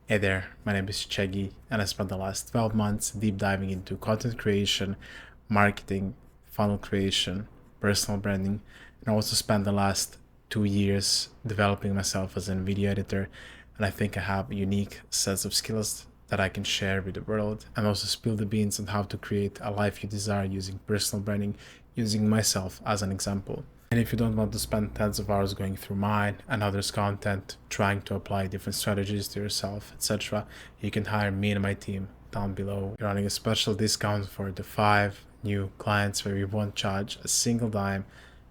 Hey there, my name is Cheggie, and I spent the last 12 months deep diving into content creation, marketing, funnel creation, personal branding, and I also spent the last 2 years developing myself as a video editor. And I think I have a unique sets of skills that I can share with the world and also spill the beans on how to create a life you desire using personal branding, using myself as an example. And if you don't want to spend tens of hours going through mine and others' content, trying to apply different strategies to yourself, etc., you can hire me and my team down below. We're running a special discount for the 5 new clients where we won't charge a single dime,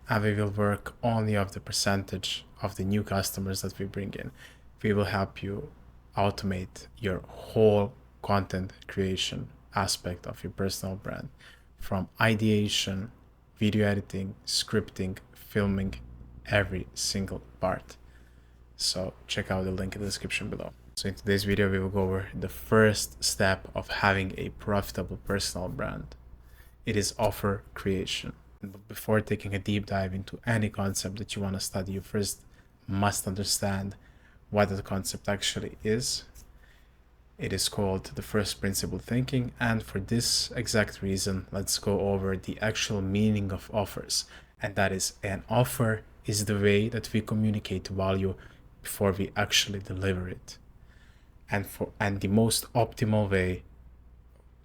and we will work only off the percentage of the new customers that we bring in. We will help you automate your whole content creation aspect of your personal brand, from ideation, video editing, scripting, filming, every single part. So check out the link in the description below. So in today's video, we will go over the first step of having a profitable personal brand. It is offer creation. But before taking a deep dive into any concept that you want to study, you first must understand what the concept actually is. It is called the first principle thinking, and for this exact reason, let's go over the actual meaning of offers. And that is, an offer is the way that we communicate value before we actually deliver it. And the most optimal way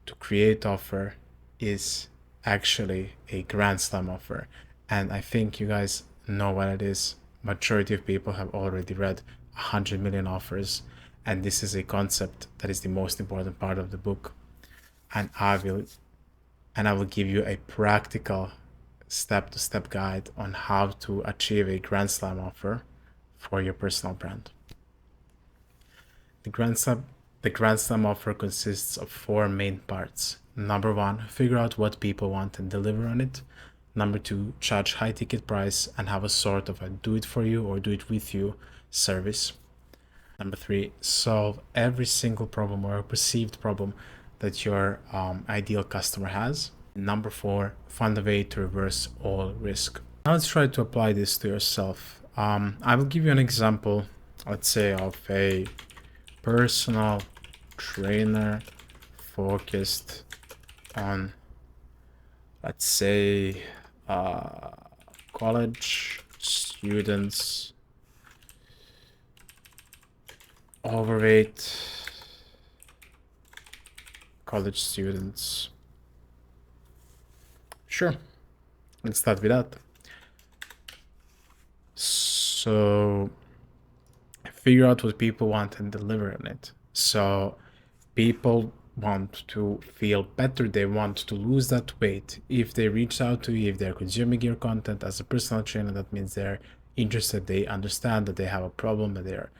to create offer is actually a grand slam offer. And I think you guys know what it is. Majority of people have already read 100 million offers, and this is a concept that is the most important part of the book. And I will give you a practical step-to-step guide on how to achieve a grand slam offer for your personal brand. The grand slam offer consists of 4 main parts. Number 1, figure out what people want and deliver on it. Number 2, charge high ticket price and have a sort of a do it for you or do it with you service. Number 3, solve every single problem or perceived problem that your ideal customer has. Number 4, find a way to reverse all risk. Now let's try to apply this to yourself. I will give you an example, let's say, of a personal trainer focused on, let's say, college students, overweight college students. Sure, let's start with that. So figure out what people want and deliver on it. So people want to feel better, they want to lose that weight. If they reach out to you, if they're consuming your content as a personal trainer, that means they're interested, they understand that they have a problem, that they're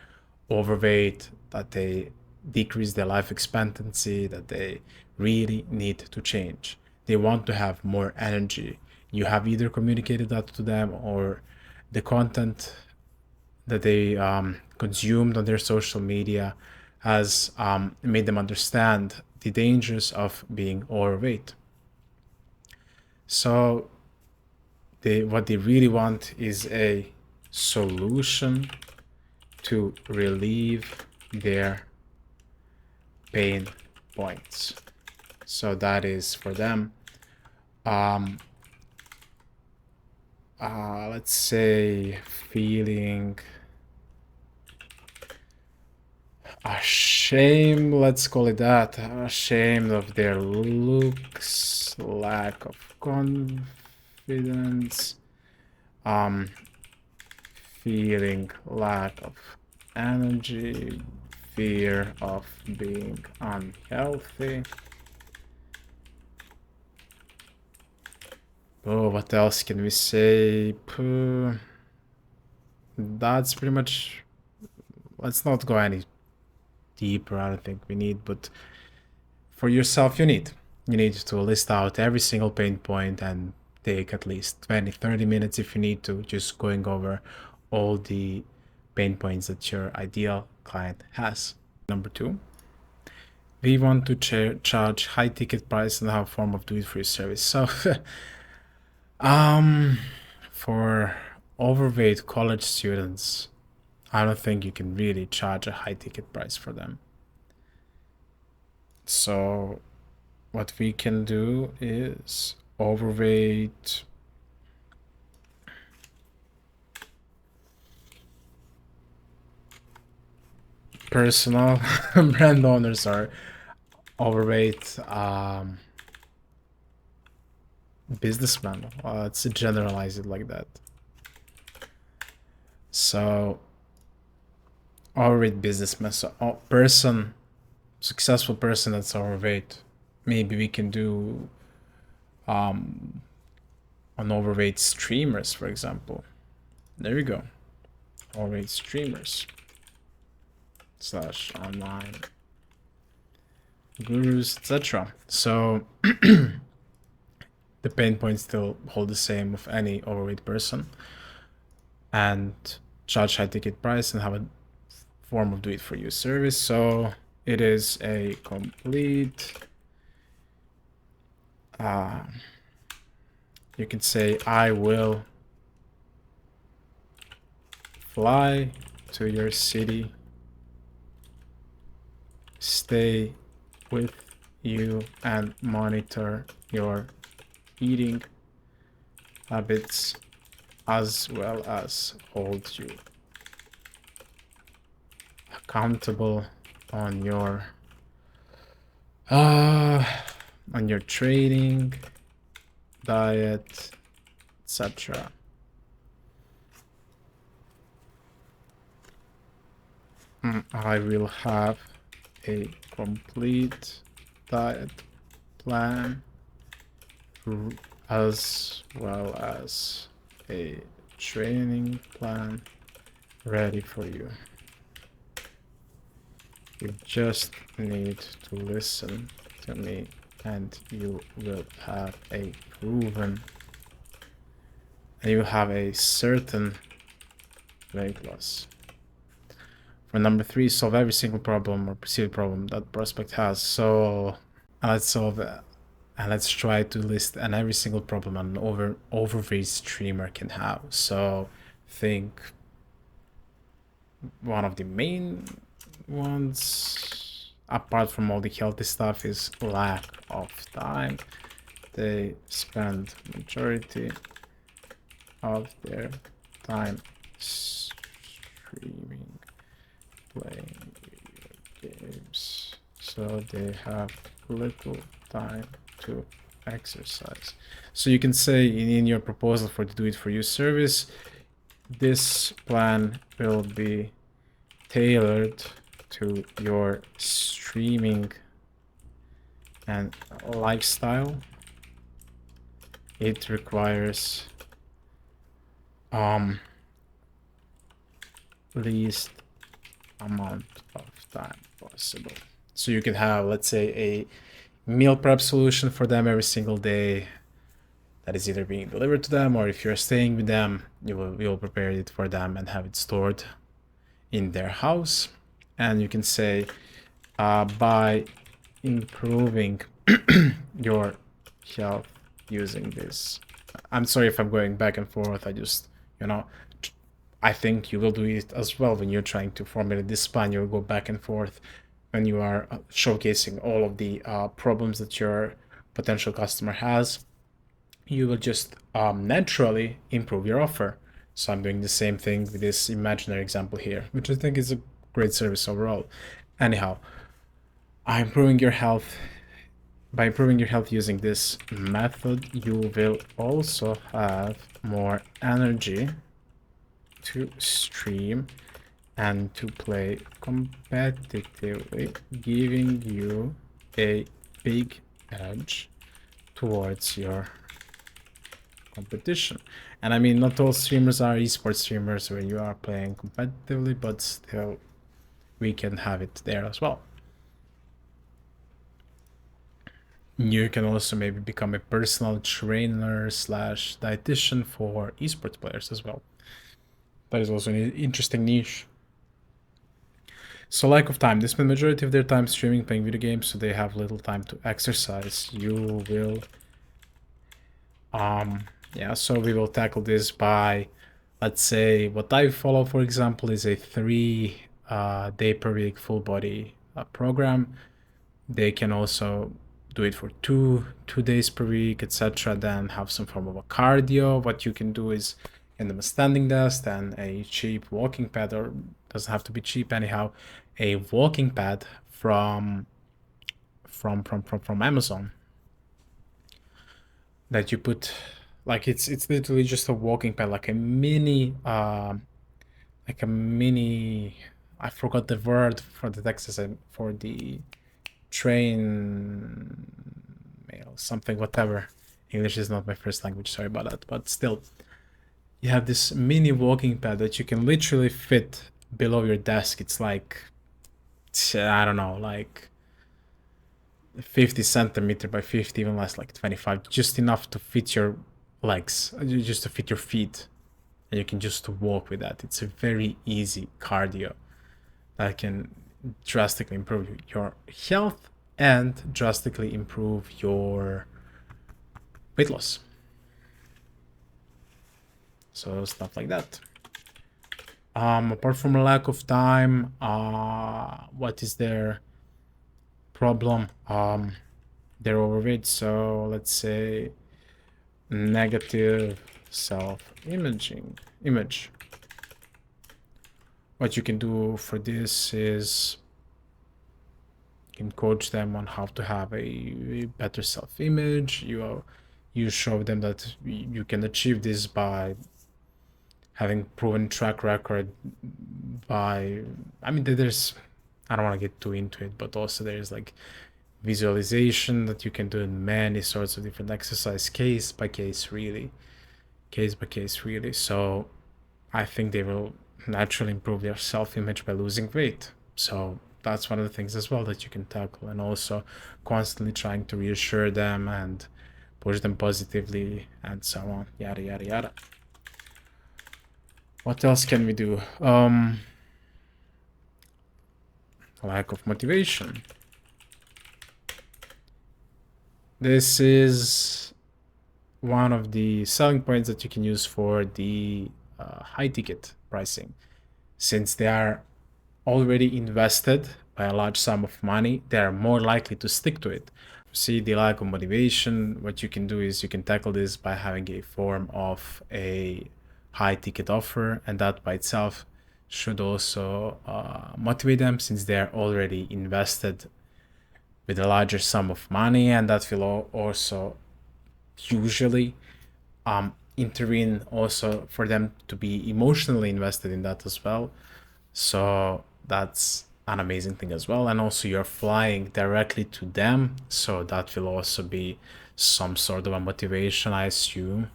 overweight, that they decrease their life expectancy, that they really need to change. They want to have more energy. You have either communicated that to them, or the content that they consumed on their social media has made them understand the dangers of being overweight. So what they really want is a solution to relieve their pain points. So that is for them, let's say, feeling ashamed, let's call it that, ashamed of their looks, lack of confidence, feeling lack of energy, fear of being unhealthy. Oh, what else can we say? That's pretty much. Let's not go any deeper, I don't think we need, but for yourself, you need to list out every single pain point and take at least 20-30 minutes if you need to, just going over all the pain points that your ideal client has. Number 2, we want to charge high ticket price and have a form of do it for you service. So for overweight college students, I don't think you can really charge a high ticket price for them. So what we can do is overweight personal brand owners are overweight businessmen. Let's generalize it like that. So overweight businessman, so successful person that's overweight. Maybe we can do on overweight streamers, for example. There we go. Overweight streamers / online gurus, etc. So the pain points still hold the same of any overweight person, and charge high ticket price and have a form of do-it-for-you service. So it is a complete you can say, I will fly to your city, stay with you, and monitor your eating habits, as well as hold you accountable on your training, diet, etc. I will have a complete diet plan as well as a training plan ready for you. You just need to listen to me and you will have a certain weight loss. For number 3, solve every single problem or perceived problem that prospect has. So let's solve it. And let's try to list every single problem an overweight streamer can have. So think one of the main ones, apart from all the healthy stuff, is lack of time. They spend majority of their time streaming, playing video games, so they have little time to exercise. So you can say in your proposal for the do-it-for-you service, this plan will be tailored to your streaming and lifestyle. It requires least amount of time possible. So you can have, let's say, a meal prep solution for them every single day that is either being delivered to them, or if you're staying with them, you will prepare it for them and have it stored in their house. And you can say, by improving your health using this. I'm sorry if I'm going back and forth. I just, I think you will do it as well when you're trying to formulate this plan. You'll go back and forth when you are showcasing all of the problems that your potential customer has. You will just naturally improve your offer. So I'm doing the same thing with this imaginary example here, which I think is a great service overall. Anyhow, I'm improving your health. By improving your health using this method, you will also have more energy to stream and to play competitively, giving you a big edge towards your competition. And I mean, not all streamers are esports streamers where you are playing competitively, but still we can have it there as well. You can also maybe become a personal trainer / dietitian for esports players as well. That is also an interesting niche. So lack of time. They spend majority of their time streaming, playing video games, so they have little time to exercise. You will so we will tackle this by, let's say, what I follow, for example, is a 3 day per week full body program They can also do it for two days per week, etc. Then have some form of a cardio. What you can do is in them a standing desk, then a cheap walking pad, or doesn't have to be cheap anyhow, a walking pad from Amazon that you put, like it's literally just a walking pad, like a mini I forgot the word for the Texas, for the train mail, something, whatever. English is not my first language, sorry about that, but still, you have this mini walking pad that you can literally fit below your desk. It's like, I don't know, like 50 centimeter by 50, even less, like 25, just enough to fit your legs, just to fit your feet, and you can just walk with that. It's a very easy cardio that can drastically improve your health and drastically improve your weight loss. So stuff like that. Apart from a lack of time, what is their problem? They're overweight, so let's say negative self-image. What you can do for this is you can coach them on how to have a better self-image. You show them that you can achieve this by having proven track record, by, I mean, there's, I don't want to get too into it, but also there's like visualization that you can do in many sorts of different exercise, case by case, really. So I think they will naturally improve their self-image by losing weight. So that's one of the things as well that you can tackle, and also constantly trying to reassure them and push them positively and so on, yada yada yada. What else can we do? Lack of motivation. This is one of the selling points that you can use for the high ticket pricing. Since they are already invested by a large sum of money, they are more likely to stick to it. See, the lack of motivation, what you can do is you can tackle this by having a form of a high ticket offer, and that by itself should also motivate them, since they're already invested with a larger sum of money, and that will also usually intervene also for them to be emotionally invested in that as well. So that's an amazing thing as well. And also you're flying directly to them, so that will also be some sort of a motivation, I assume.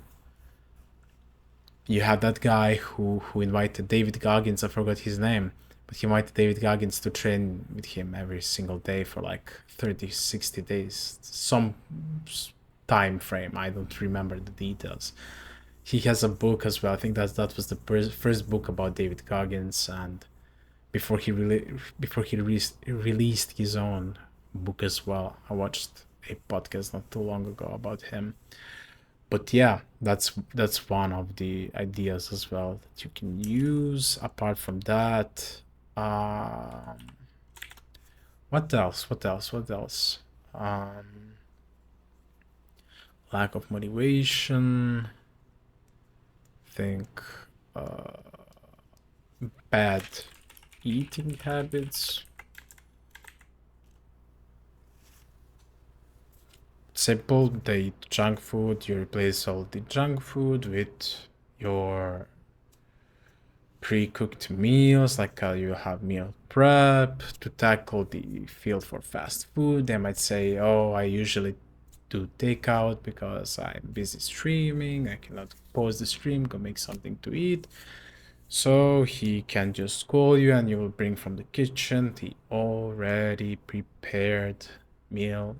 You had that guy who invited David Goggins, I forgot his name, but he invited David Goggins to train with him every single day for like 30-60 days, some time frame, I don't remember the details. He has a book as well. I think that was the first book about David Goggins, and before he released his own book as well. I watched a podcast not too long ago about him. But yeah, that's one of the ideas as well that you can use. Apart from that, what else? Lack of motivation. Think bad eating habits. Simple, they eat junk food. You replace all the junk food with your pre-cooked meals, like you have meal prep. To tackle the field for fast food, they might say, oh, I usually do takeout because I'm busy streaming, I cannot pause the stream, go make something to eat. So he can just call you and you will bring from the kitchen the already prepared meal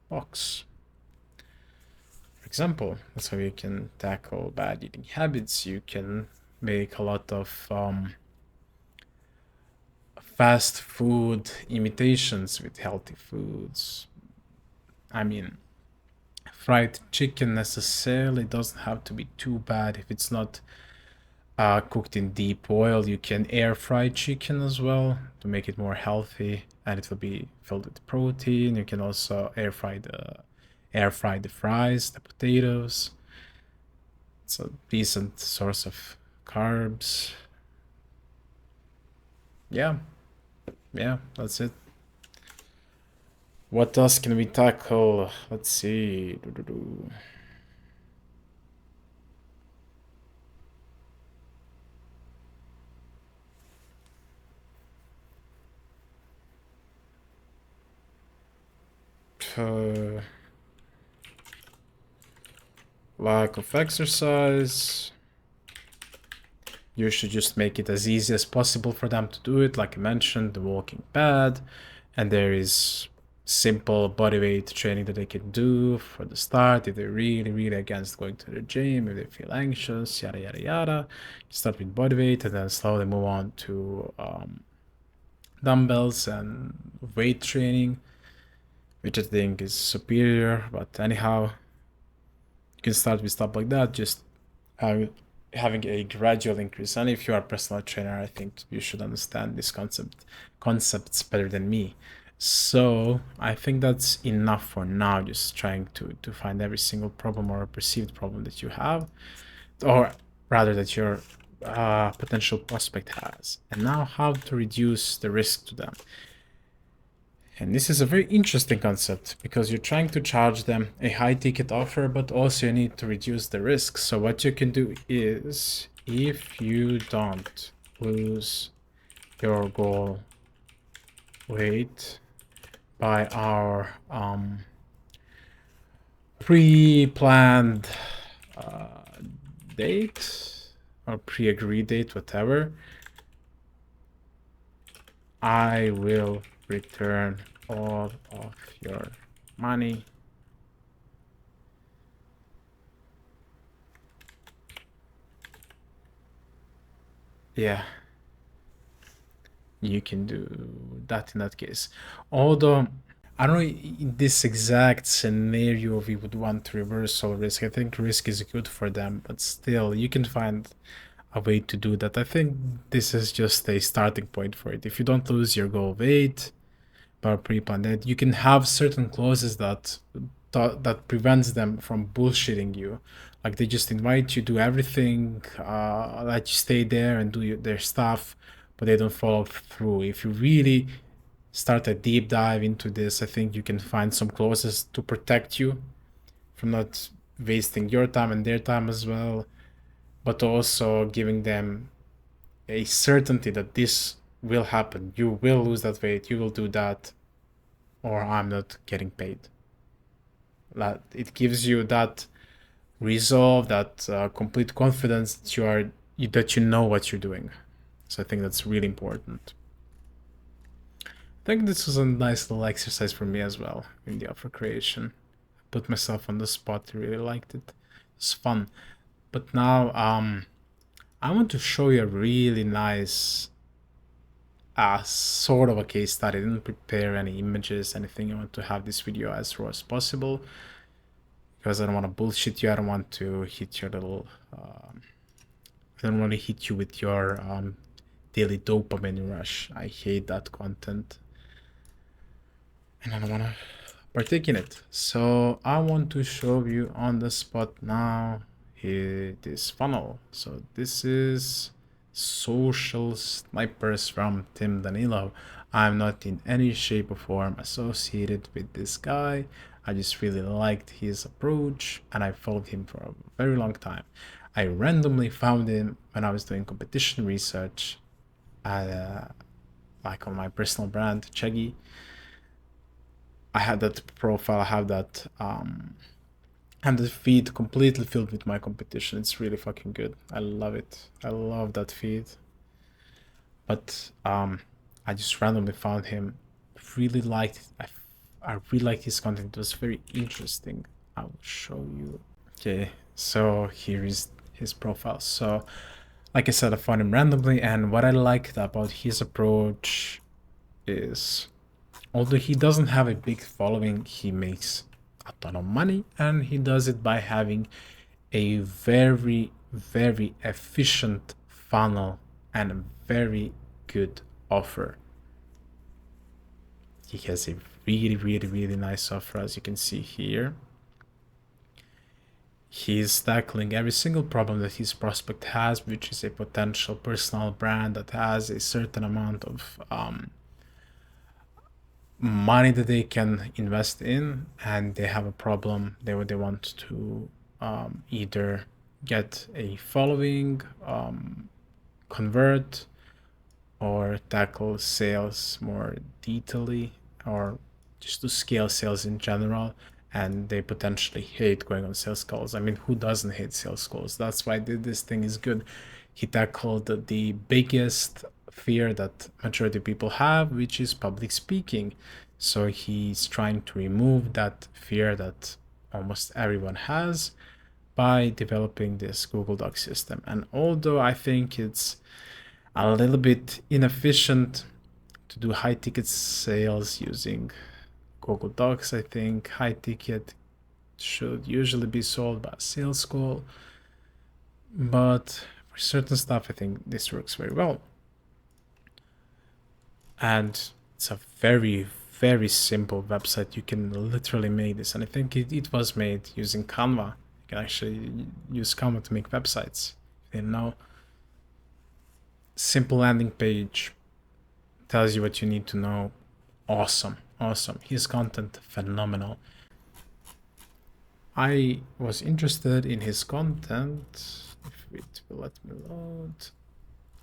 box. For example, that's how you can tackle bad eating habits. You can make a lot of fast food imitations with healthy foods. I mean, fried chicken necessarily doesn't have to be too bad if it's not cooked in deep oil. You can air fry chicken as well to make it more healthy, and it will be filled with protein. You can also air fry the fries, the potatoes. It's a decent source of carbs. Yeah, that's it. What else can we tackle? Let's see. Lack of exercise. You should just make it as easy as possible for them to do it. Like I mentioned, the walking pad, and there is simple bodyweight training that they can do for the start if they're really against going to the gym, if they feel anxious, yada yada yada. Start with bodyweight and then slowly move on to dumbbells and weight training, which I think is superior. But anyhow, you can start with stuff like that, just having a gradual increase. And if you are a personal trainer, I think you should understand this concepts better than me. So I think that's enough for now, just trying to find every single problem or perceived problem that you have, or rather that your potential prospect has, and now how to reduce the risk to them. And this is a very interesting concept because you're trying to charge them a high ticket offer, but also you need to reduce the risk. So what you can do is, if you don't lose your goal weight by our pre-planned date or pre-agreed date, whatever, I will return all of your money. Yeah, you can do that in that case. Although I don't know, in this exact scenario we would want to reverse all risk. I think risk is good for them, but still you can find a way to do that. I think this is just a starting point for it. If you don't lose your goal weight by pre-planned date, you can have certain clauses that prevents them from bullshitting you. Like they just invite you, do everything, let you stay there and do their stuff, but they don't follow through. If you really start a deep dive into this, I think you can find some clauses to protect you from not wasting your time and their time as well, but also giving them a certainty that this will happen. You will lose that weight, you will do that, or I'm not getting paid. It gives you that resolve, that complete confidence that you know what you're doing. So I think that's really important. I think this was a nice little exercise for me as well in the offer creation. I put myself on the spot, really liked it. It's fun. But now I want to show you a really nice sort of a case study. I didn't prepare any images, anything. I want to have this video as raw as possible because I don't want to bullshit you. I don't want to hit your little I don't want to hit you with your daily dopamine rush. I hate that content and I don't want to partake in it. So I want to show you on the spot now this funnel. So this is Social Snipers from Tim Danilo. I'm not in any shape or form associated with this guy. I just really liked his approach and I followed him for a very long time. I randomly found him when I was doing competition research, like on my personal brand, Cheggie. I had that profile, I have that and the feed completely filled with my competition. It's really fucking good. I love it. I love that feed. But I just randomly found him. Really liked it. I really liked his content. It was very interesting. I will show you. Okay, so here is his profile. So like I said, I found him randomly, and what I liked about his approach is, although he doesn't have a big following, he makes a ton of money, and he does it by having a very efficient funnel and a very good offer. He has a really nice offer, as you can see here. He's tackling every single problem that his prospect has, which is a potential personal brand that has a certain amount of money that they can invest in, and they have a problem. They want to either get a following, convert, or tackle sales more detailedly, or just to scale sales in general. And they potentially hate going on sales calls. I mean, who doesn't hate sales calls? That's why this thing is good. He tackled the biggest fear that majority of people have, which is public speaking. So he's trying to remove that fear that almost everyone has by developing this Google Docs system. And although I think it's a little bit inefficient to do high ticket sales using Google Docs, I think high ticket should usually be sold by a sales call, but for certain stuff I think this works very well. And it's a very simple website. You can literally make this, and I think it was made using Canva. You can actually use Canva to make websites. If you didn't know. Simple landing page, tells you what you need to know. Awesome. His content, phenomenal. I was interested in his content. If it will let me load.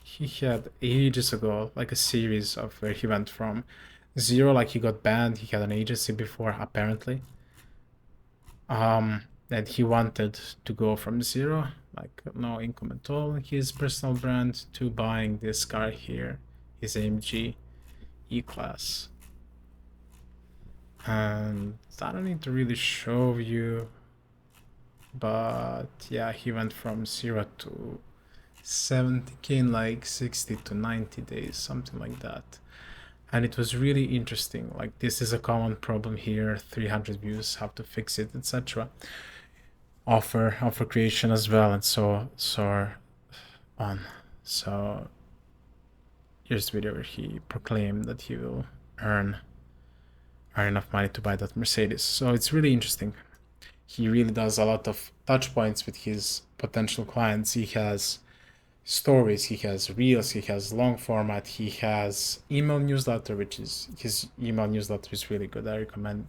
He had ages ago like a series of where he went from zero, like he got banned. He had an agency before, apparently. And he wanted to go from zero, like no income at all, his personal brand, to buying this car here, his AMG E-Class. And I don't need to really show you, but yeah, he went from 0 to 70k in like 60 to 90 days, something like that. And it was really interesting. Like, this is a common problem here, 300 views, how to fix it, etc. Offer creation as well, and so on. So here's the video where he proclaimed that he will earn enough money to buy that Mercedes. So it's really interesting. He really does a lot of touch points with his potential clients. He has stories, he has reels, he has long format, he has email newsletter, which is his email newsletter is really good. I recommend.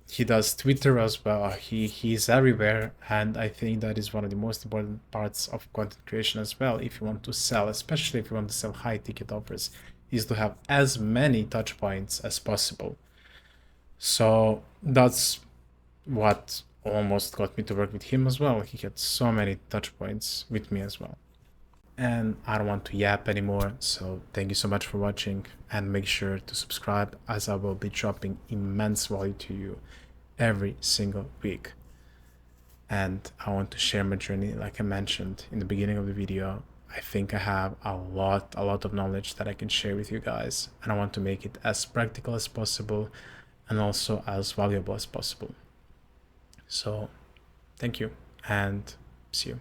He does Twitter as well. He's everywhere, and I think that is one of the most important parts of content creation as well. If you want to sell, especially if you want to sell high ticket offers, is to have as many touch points as possible. So that's what almost got me to work with him as well. He had so many touch points with me as well. And I don't want to yap anymore, so thank you so much for watching, and make sure to subscribe, as I will be dropping immense value to you every single week. And I want to share my journey, like I mentioned in the beginning of the video. I think I have a lot of knowledge that I can share with you guys, and I want to make it as practical as possible and also as valuable as possible. So thank you, and see you.